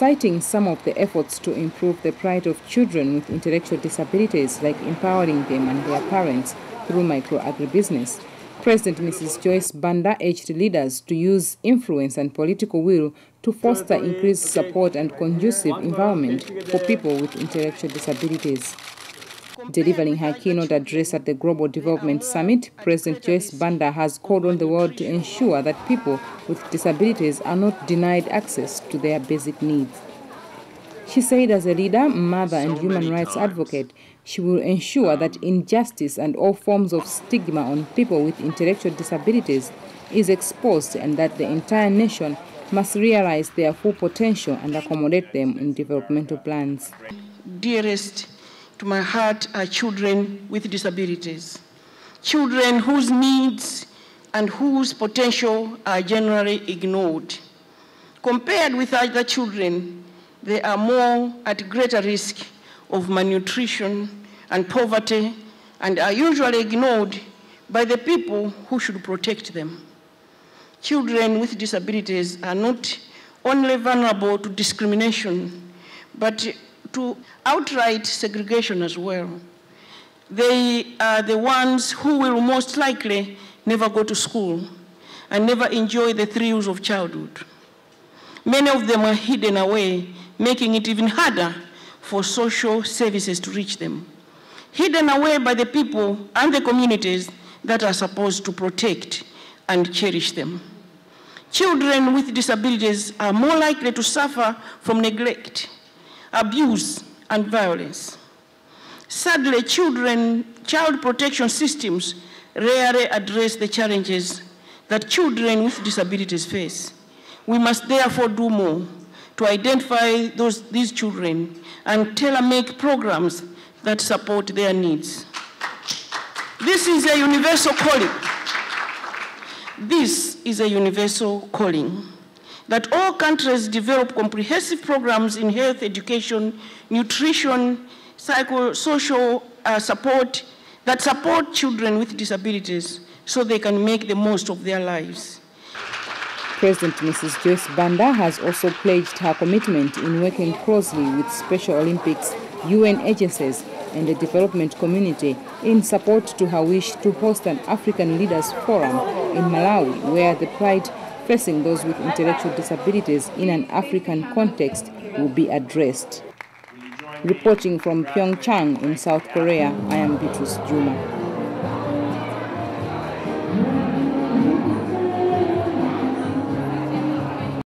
citing some of the efforts to improve the plight of children with intellectual disabilities, like empowering them and their parents through micro-agribusiness. President Mrs. Joyce Banda urged leaders to use influence and political will to foster increased support and conducive environment for people with intellectual disabilities. Delivering her keynote address at the Global Development Summit, President Joyce Banda has called on the world to ensure that people with disabilities are not denied access to their basic needs. She said as a leader, mother, and human rights advocate, she will ensure that injustice and all forms of stigma on people with intellectual disabilities is exposed, and that the entire nation must realize their full potential and accommodate them in developmental plans. Dearest to my heart are children with disabilities, children whose needs and whose potential are generally ignored. Compared with other children, they are more at greater risk of malnutrition and poverty, and are usually ignored by the people who should protect them. Children with disabilities are not only vulnerable to discrimination, but to outright segregation as well. They are the ones who will most likely never go to school and never enjoy the thrills of childhood. Many of them are hidden away, making it even harder for social services to reach them. Hidden away by the people and the communities that are supposed to protect and cherish them. Children with disabilities are more likely to suffer from neglect, abuse, and violence. Sadly, child protection systems rarely address the challenges that children with disabilities face. We must therefore do more to identify these children and tailor-make programs that support their needs. This is a universal calling. This is a universal calling, that all countries develop comprehensive programs in health, education, nutrition, psychosocial support that support children with disabilities so they can make the most of their lives. President Mrs. Joyce Banda has also pledged her commitment in working closely with Special Olympics, UN agencies, and the development community in support to her wish to host an African Leaders Forum in Malawi, where the plight facing those with intellectual disabilities in an African context will be addressed. Reporting from Pyeongchang in South Korea, I am Beatrice Juma.